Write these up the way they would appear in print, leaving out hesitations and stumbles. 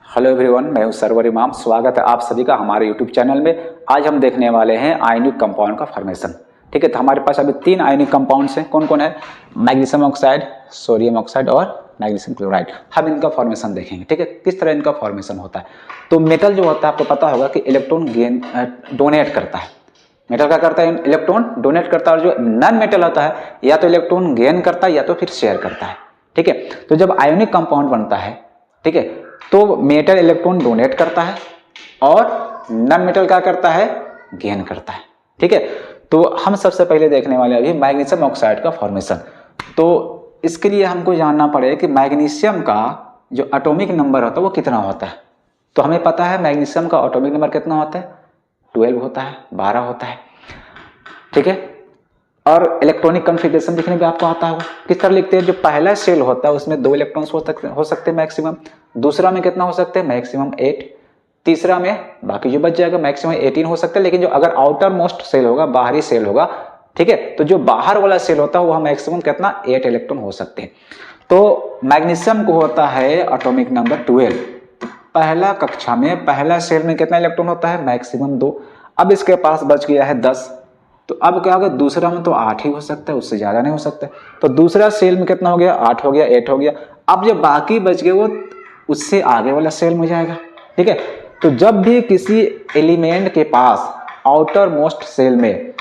Hello everyone, मैं हूं server इमाम। स्वागत है आप सभी का हमारे यूट्यूब चैनल में। आज हम देखने वाले हैं आयनिक कंपाउंड का फॉर्मेशन। ठीक है, तो हमारे पास अभी 3 आयनिक कंपाउंड्स हैं। कौन कौन है? मैग्नीशियम ऑक्साइड, सोडियम ऑक्साइड और मैग्नीशियम क्लोराइड। हम इनका फॉर्मेशन देखेंगे। ठीक है, किस तरह इनका फॉर्मेशन होता है। तो मेटल जो होता है आपको पता होगा कि इलेक्ट्रॉन गेन डोनेट करता है। मेटल क्या करता है? इलेक्ट्रॉन डोनेट करता है। और जो नॉन मेटल होता है या तो इलेक्ट्रॉन गेन करता है या तो फिर शेयर करता है। ठीक है, तो जब आयोनिक कंपाउंड बनता है, ठीक है, तो मेटल इलेक्ट्रॉन डोनेट करता है और नॉन मेटल क्या करता है? गेन करता है। ठीक है, तो हम सबसे पहले देखने वाले अभी मैग्नीशियम ऑक्साइड का फॉर्मेशन। तो इसके लिए हमको जानना पड़ेगा कि मैग्नीशियम का जो एटॉमिक नंबर होता है वो कितना होता है। तो हमें पता है मैग्नीशियम का एटॉमिक नंबर कितना होता है? 12 होता है, 12 होता है। ठीक है, और इलेक्ट्रॉनिक कॉन्फ़िगरेशन लिखने भी आपको आता होगा। किस तरह लिखते हैं? जो पहला सेल होता है उसमें 2 इलेक्ट्रॉन्स हो सकते हैं मैक्सिमम। दूसरा में कितना हो सकते हैं? मैक्सिमम 8। तीसरा में बाकी जो बच जाएगा मैक्सिमम 18 हो सकता है। लेकिन जो अगर आउटर मोस्ट सेल होगा, बाहरी सेल होगा, ठीक है, तो जो बाहर वाला सेल होता है वह मैक्सिमम कितना? 8 इलेक्ट्रॉन हो सकते हैं। तो मैग्नीशियम को होता है एटॉमिक नंबर 12। पहला कक्षा में पहला सेल में कितना इलेक्ट्रॉन होता है? मैक्सिमम 2। अब इसके पास बच गया है 10। तो अब क्या होगा? दूसरा में तो 8 ही हो सकता है, उससे ज्यादा नहीं हो सकता। तो दूसरा सेल में कितना हो गया? 8 हो गया, 8 हो गया। अब जो बाकी बच गए वो उससे आगे वाला सेल में जाएगा। ठीक है, तो जब भी किसी एलिमेंट के पास आउटर मोस्ट सेल में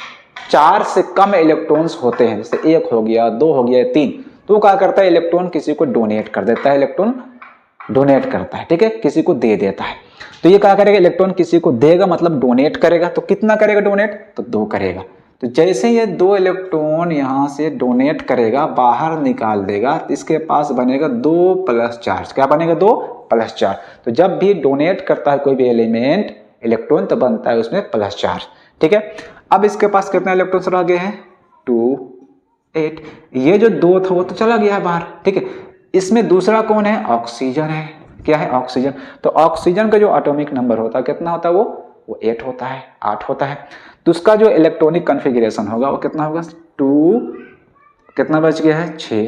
4 से कम इलेक्ट्रॉन्स होते हैं, जैसे 1 हो गया, 2 हो गया, 3, तो क्या करता है? इलेक्ट्रॉन किसी को डोनेट कर देता है। इलेक्ट्रॉन डोनेट करता है, ठीक है, किसी को दे देता है। तो ये क्या करेगा? इलेक्ट्रॉन किसी को देगा, मतलब डोनेट करेगा। तो कितना करेगा डोनेट? तो 2 करेगा। तो जैसे ये 2 इलेक्ट्रॉन यहां से डोनेट करेगा, बाहर निकाल देगा, तो इसके पास बनेगा 2 प्लस चार्ज। क्या बनेगा? 2 प्लस चार्ज। तो जब भी डोनेट करता है कोई भी एलिमेंट इलेक्ट्रॉन, तो बनता है उसमें प्लस चार्ज। ठीक है, अब इसके पास कितने इलेक्ट्रॉन्स रह गए हैं? 2, 8। ये जो 2 था वो तो चला गया है बाहर। ठीक है, इसमें दूसरा कौन है? ऑक्सीजन है। क्या है? ऑक्सीजन। तो ऑक्सीजन का जो एटॉमिक नंबर होता है कितना होता है? वो 8 होता है, 8 होता है। तो उसका जो इलेक्ट्रॉनिक कॉन्फ़िगरेशन होगा वो कितना होगा? 2, कितना बच गया है? 6।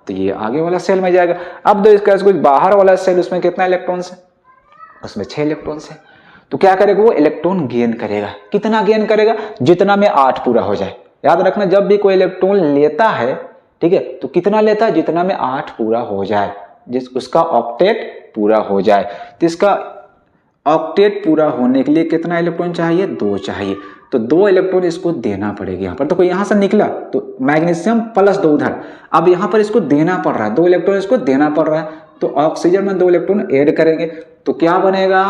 तो ये आगे वाला सेल में जाएगा। अब इसका कुछ बाहर वाला सेल, उसमें कितना इलेक्ट्रॉन्स है? उसमें 6 इलेक्ट्रॉन्स है। तो क्या करेगा? वो इलेक्ट्रॉन गेन करेगा। कितना गेन करेगा? जितना में 8 पूरा हो जाए। याद रखना, जब भी कोई इलेक्ट्रॉन लेता है, ठीक है, तो कितना लेता है? जितना में 8 पूरा हो जाए, जिस उसका ऑक्टेट पूरा हो जाए। तो इसका ऑक्टेट पूरा होने के लिए कितना इलेक्ट्रॉन चाहिए? 2 चाहिए। तो 2 इलेक्ट्रॉन इसको देना पड़ेगा। यहाँ पर तो कोई यहाँ से निकला तो मैग्नीशियम प्लस 2 उधर। अब यहाँ पर इसको देना पड़ रहा है, 2 इलेक्ट्रॉन इसको देना पड़ रहा है। तो ऑक्सीजन में 2 इलेक्ट्रॉन ऐड करेंगे तो क्या बनेगा?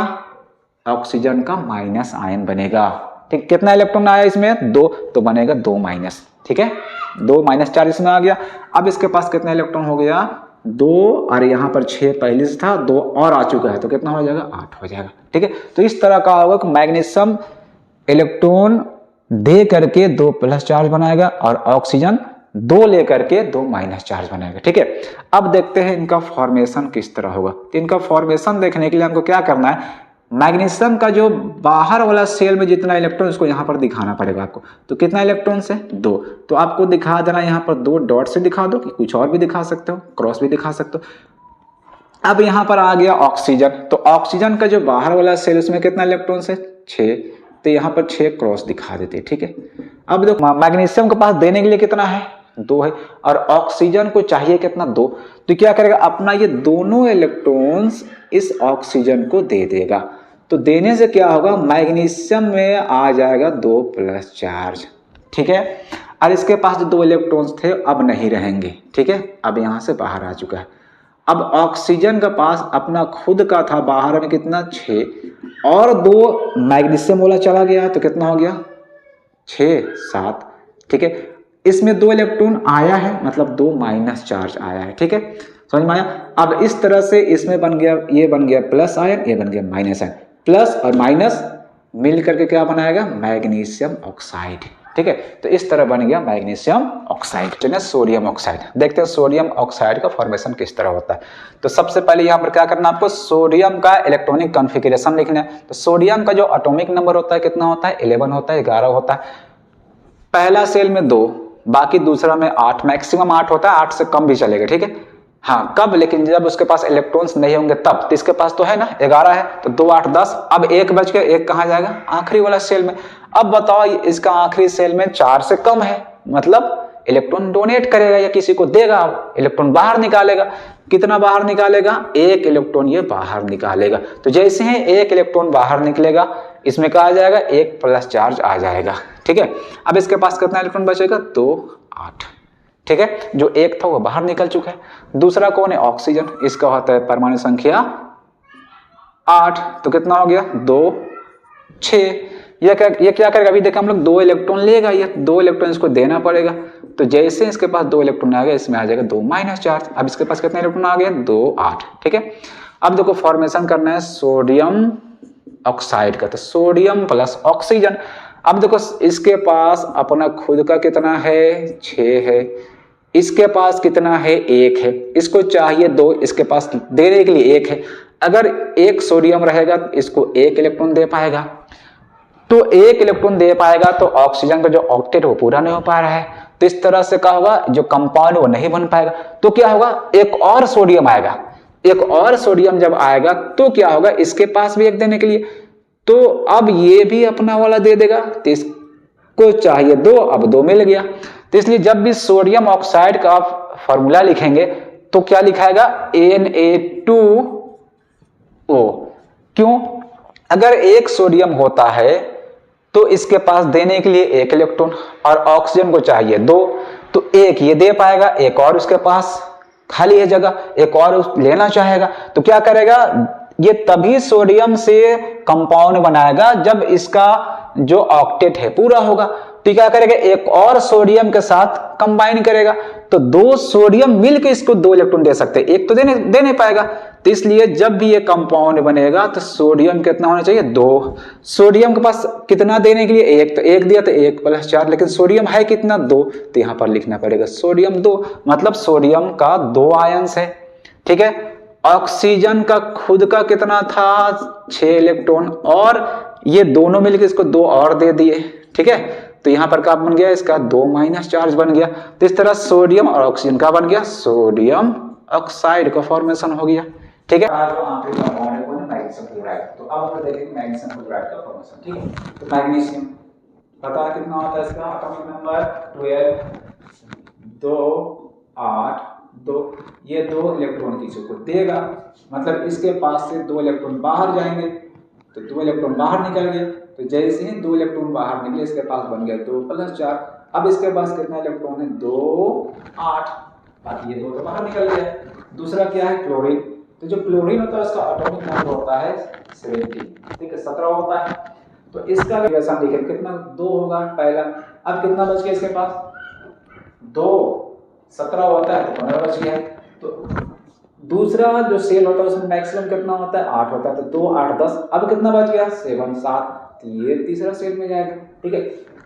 ऑक्सीजन का माइनस आयन बनेगा। ठीक, कितना इलेक्ट्रॉन आया इसमें? 2, तो बनेगा 2 माइनस। ठीक है, 2 माइनस चार्ज इसमें आ गया। अब इसके पास कितना इलेक्ट्रॉन हो गया? 2, और यहाँ पर 6 पहले से था, 2 और आ चुका है, तो कितना हो जाएगा? 8 हो जाएगा। ठीक है, तो इस तरह का होगा कि मैग्नीशियम इलेक्ट्रॉन दे करके 2 प्लस चार्ज बनाएगा और ऑक्सीजन 2 लेकर के 2 माइनस चार्ज बनाएगा। ठीक है, अब देखते हैं इनका फॉर्मेशन किस तरह होगा। तो इनका फॉर्मेशन देखने के लिए हमको क्या करना है? मैग्नीशियम का जो बाहर वाला सेल में जितना इलेक्ट्रॉन, उसको यहाँ पर दिखाना पड़ेगा आपको। तो कितना इलेक्ट्रॉन है? 2। तो आपको दिखा देना यहाँ पर 2 डॉट से दिखा दो, कि कुछ और भी दिखा सकते हो, क्रॉस भी दिखा सकते हो। अब यहाँ पर आ गया ऑक्सीजन। तो ऑक्सीजन का जो बाहर वाला सेल, उसमें कितना इलेक्ट्रॉन है? 6। तो यहाँ पर 6 क्रॉस दिखा देते। ठीक है, अब देखो मैग्नीशियम के पास देने के लिए कितना है? 2 है, और ऑक्सीजन को चाहिए कितना? 2। तो क्या करेगा? अपना ये दोनों इलेक्ट्रॉन्स इस ऑक्सीजन को दे देगा। तो देने से क्या होगा? मैग्नीशियम में आ जाएगा 2 प्लस चार्ज। ठीक है, और इसके पास जो 2 इलेक्ट्रॉन्स थे अब नहीं रहेंगे। ठीक है, अब यहां से बाहर आ चुका है। अब ऑक्सीजन के पास अपना खुद का था, बाहर में कितना? 6, और 2 मैग्नीशियम वाला चला गया, तो कितना हो गया? 6, 7। ठीक है, इसमें 2 इलेक्ट्रॉन आया है, मतलब 2 माइनस चार्ज आया है। ठीक है, समझ में आया? अब इस तरह से इसमें बन गया, ये बन गया प्लस आयन, ये बन गया माइनस आयन। प्लस और माइनस मिल करके क्या बनाएगा? Magnesium oxide. ठीक है, तो इस तरह बन गया मैग्नीशियम ऑक्साइड। सोडियम ऑक्साइड देखते हैं सोडियम ऑक्साइड का फॉर्मेशन किस तरह होता है। तो सबसे पहले यहाँ पर क्या करना है आपको? सोडियम का इलेक्ट्रॉनिक कॉन्फ़िगरेशन लिखना है। तो सोडियम का जो एटॉमिक नंबर होता है कितना होता है? 11 होता है, 11 होता है। पहला सेल में 2, बाकी दूसरा में 8, मैक्सिमम 8 होता है, 8 से कम भी चलेगा। ठीक है, हाँ कब, लेकिन जब उसके पास इलेक्ट्रॉन्स नहीं होंगे तब। तो इसके पास तो है ना 11 है, तो 2 8 10। अब 1 बच के 1 कहाँ जाएगा, आखिरी वाला सेल में। अब बताओ इसका आखिरी सेल में 4 से कम है, मतलब इलेक्ट्रॉन डोनेट करेगा या किसी को देगा, इलेक्ट्रॉन बाहर निकालेगा। कितना बाहर निकालेगा, 1 इलेक्ट्रॉन ये बाहर निकालेगा। तो जैसे ही 1 इलेक्ट्रॉन बाहर निकलेगा, इसमें कहा जाएगा 1 प्लस चार्ज आ जाएगा। ठीक है, अब इसके पास कितना इलेक्ट्रॉन बचेगा, 2 8। ठीक है, जो 1 था वो बाहर निकल चुका है। दूसरा कौन है, ऑक्सीजन, इसका होता है परमाणु संख्या 8। तो कितना हो गया, 2 6। ये क्या करेगा, अभी देखा हम लोग 2 इलेक्ट्रॉन लेगा, ये 2 इलेक्ट्रॉन इसको देना पड़ेगा। तो जैसे इसके पास 2 इलेक्ट्रॉन आ गया, इसमें आ जाएगा 2 माइनस चार्ज। अब इसके पास कितना इलेक्ट्रॉन आ गया, 2 8। ठीक है, अब देखो फॉर्मेशन करना है सोडियम ऑक्साइड का, तो सोडियम प्लस ऑक्सीजन। अब देखो इसके पास अपना खुद का कितना है, 6 है, इसके पास कितना है, 1 है, इसको चाहिए 2, इसके पास देने के लिए 1 है। अगर 1 सोडियम रहेगा तो इसको 1 इलेक्ट्रॉन दे पाएगा, तो 1 इलेक्ट्रॉन दे पाएगा, तो ऑक्सीजन का जो ऑक्टेट वो पूरा नहीं हो पा रहा है। तो इस तरह से क्या होगा, जो कंपाउंड वो नहीं बन पाएगा। तो क्या होगा, एक और सोडियम आएगा, एक और सोडियम जब आएगा तो क्या होगा, इसके पास भी 1 देने के लिए, तो अब ये भी अपना वाला दे देगा, तो इसको चाहिए 2, अब 2 मिल गया। तो इसलिए जब भी सोडियम ऑक्साइड का फॉर्मूला लिखेंगे तो क्या लिखाएगा, Na2O। क्यों, अगर 1 सोडियम होता है तो इसके पास देने के लिए 1 इलेक्ट्रॉन और ऑक्सीजन को चाहिए 2, तो 1 ये दे पाएगा, एक और उसके पास खाली है जगह, एक और लेना चाहेगा, तो क्या करेगा, ये तभी सोडियम से कंपाउंड बनाएगा जब इसका जो ऑक्टेट है पूरा होगा। तो क्या करेगा, एक और सोडियम के साथ कंबाइन करेगा, तो 2 सोडियम मिलकर इसको 2 इलेक्ट्रॉन दे सकते हैं, एक तो दे नहीं पाएगा। तो इसलिए जब भी ये कंपाउंड बनेगा तो सोडियम कितना होना चाहिए, 2। सोडियम के पास कितना देने के लिए, 1, तो 1 दिया तो 1 प्लस 4, लेकिन सोडियम है कितना, 2, तो यहां पर लिखना पड़ेगा सोडियम 2, मतलब सोडियम का 2 आयंस है। ठीक है, ऑक्सीजन का खुद का कितना था, 6 इलेक्ट्रॉन, और ये दोनों मिलकर इसको 2 और दे दिए। ठीक है, तो यहां पर क्या बन गया, इसका 2 माइनस चार्ज बन गया। तो इस तरह सोडियम और ऑक्सीजन का बन गया, सोडियम ऑक्साइड का फॉर्मेशन हो गया। ठीक है, मैग्नीशियम क्लोराइड। तो अब हम देखेंगे मैग्नीशियम क्लोराइड का फॉर्मेशन। ठीक है, तो मैग्नीशियम पता कितना होता है, इसका एटॉमिक नंबर 12, 2 8 2। ये 2 इलेक्ट्रॉन किसी को देगा, मतलब इसके पास से 2 इलेक्ट्रॉन बाहर जाएंगे, तो 2 इलेक्ट्रॉन बाहर निकल गए। तो जैसे ही 2 इलेक्ट्रॉन बाहर निकले, इसके पास बन गया 2 प्लस 4। अब इसके पास कितना इलेक्ट्रॉन है, 2 8, बाकी ये 2 तो बाहर निकल गया। दूसरा क्या है, क्लोरीन। तो जो क्लोरीन होता है उसका एटॉमिक नंबर होता है 17। ठीक है, 17 होता है। तो इसका वैसा लिखें, कितना 2 होगा पहला। अब कितना बच गया इसके पास, 2, 17 होता है तो 15 बच गया। तो दूसरा जो सेल होता है उसमें मैक्सिमम कितना होता है, 8 होता है, तो 2 8 10। अब कितना बच गया, 7 7, तो ये तीसरा सेल में जाएगा। ठीक है,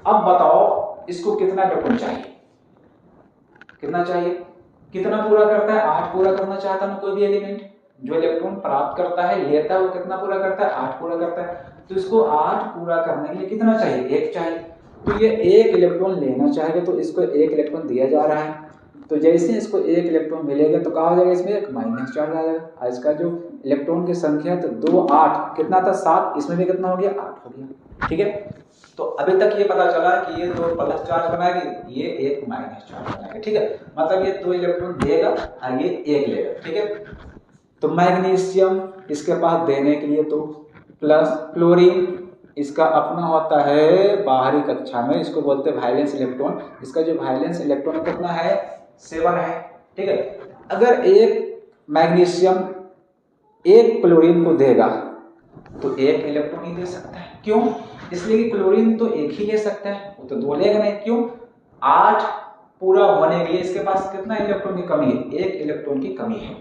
अब बताओ इसको कितना इलेक्ट्रॉन चाहिए, कितना चाहिए, कितना पूरा करता है, 8 पूरा करना चाहता है ना कोई भी एलिमेंट। जो इलेक्ट्रॉन प्राप्त करता है, लेता है, वो कितना पूरा करता है, 8 पूरा करता है। तो इसको 8 पूरा करने के लिए कितना चाहिए, 1 चाहिए। तो ये 1 इलेक्ट्रॉन लेना चाहेगा, तो इसको 1 इलेक्ट्रॉन दिया जा रहा है। तो जैसे इसको 1 इलेक्ट्रॉन मिलेगा तो कहा जाएगा इसमें एक माइनस चार्ज आ जाएगा। इसका जो इलेक्ट्रॉन की संख्या तो 2 8 कितना था, 7, इसमें भी कितना हो गया, 8 हो गया। ठीक है, तो अभी तक ये पता चला कि ये 2 प्लस चार्ज बनाएगी, ये 1 माइनस चार्ज बनाएगा। ठीक है, मतलब ये 2 इलेक्ट्रॉन देगा और ये 1 लेगा। ठीक है, तो मैग्नीशियम इसके पास देने के लिए तो प्लस, क्लोरीन इसका अपना होता है बाहरी कक्षा में, इसको बोलते हैं वैलेंस इलेक्ट्रॉन। इसका जो वैलेंस इलेक्ट्रॉन कितना है, 7 है। ठीक है, अगर एक मैग्नीशियम 1 क्लोरीन को देगा तो 1 इलेक्ट्रॉन ही दे सकता है। क्यों, इसलिए कि क्लोरीन तो 1 ही ले सकता है, वो तो 2 लेगा नहीं। क्यों, 8 पूरा होने के लिए इसके पास कितना इलेक्ट्रॉन की कमी है, 1 इलेक्ट्रॉन की कमी है।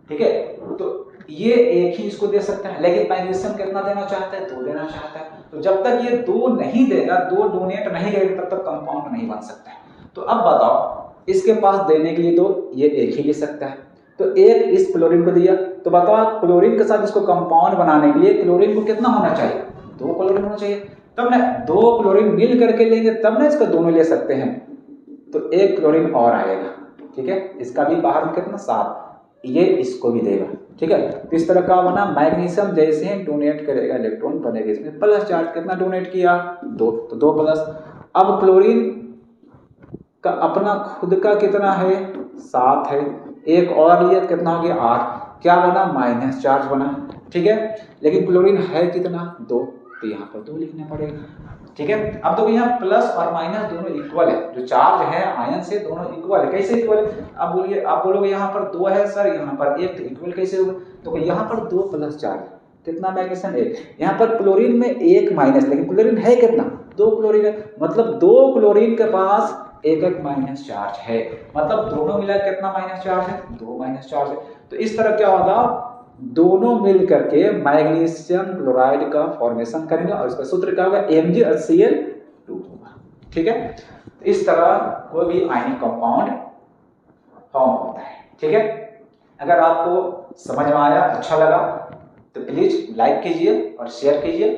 ठीक है, तो ये 1 ही इसको दे सकता है, लेकिन मैग्नीशियम कितना देना चाहता है, 2 देना चाहता है। तो जब तक ये 2 नहीं देगा, 2 डोनेट नहीं करेगा, तब तक कंपाउंड नहीं बन सकता है। तो अब बताओ इसके पास देने के लिए 2, ये 1 ही ले सकता है। तो 1 इस क्लोरीन को दिया, तो बताओ क्लोरीन के साथ इसको कंपाउंड बनाने के लिए क्लोरीन को कितना होना चाहिए, 2 क्लोरीन होना चाहिए। तब ना 2 क्लोरीन मिल करके लेंगे तब ना इसको दोनों ले सकते हैं। तो 1 क्लोरीन और आएगा। ठीक है, इसका भी बाहर में कितना, 7, ये इसको भी देगा। ठीक है, तो इस तरह का बना। मैग्नीशियम जैसे ही डोनेट करेगा इलेक्ट्रॉन बनेगा इसमें प्लस चार्ज। कितना डोनेट किया? 2, तो 2 प्लस। अब क्लोरीन का अपना खुद का कितना है? 7 है। एक और लिया, कितना हो गया? 8। क्या बना? माइनस चार्ज बना। ठीक है, लेकिन क्लोरीन है कितना? 2, तो यहाँ पर 2 लिखना पड़ेगा। ठीक है, अब तो यहाँ प्लस और माइनस दोनों इक्वल है, जो चार्ज है आयन से दोनों इक्वल है। कैसे इक्वल है? अब बोलिए, आप बोलोगे यहाँ पर 2 है सर, यहाँ पर 1, तो इक्वल कैसे होगा? तो यहाँ पर 2 प्लस चार्ज, कितना मैग्नीशियम? 1। यहाँ पर क्लोरीन में 1 माइनस, लेकिन क्लोरीन है कितना? 2 क्लोरीन है, मतलब 2 क्लोरीन के पास 1 माइनस चार्ज है, मतलब दोनों मिला कितना माइनस चार्ज है? 2 माइनस चार्ज है। तो इस तरह क्या होगा, दोनों मिल करके मैग्नीशियम क्लोराइड का फॉर्मेशन करेंगे और इसका सूत्र क्या होगा? MgCl2 होगा। ठीक है, तो इस तरह कोई भी आयनिक कंपाउंड फॉर्म होता है। ठीक है, अगर आपको समझ में आया, अच्छा लगा, तो प्लीज लाइक कीजिए और शेयर कीजिए।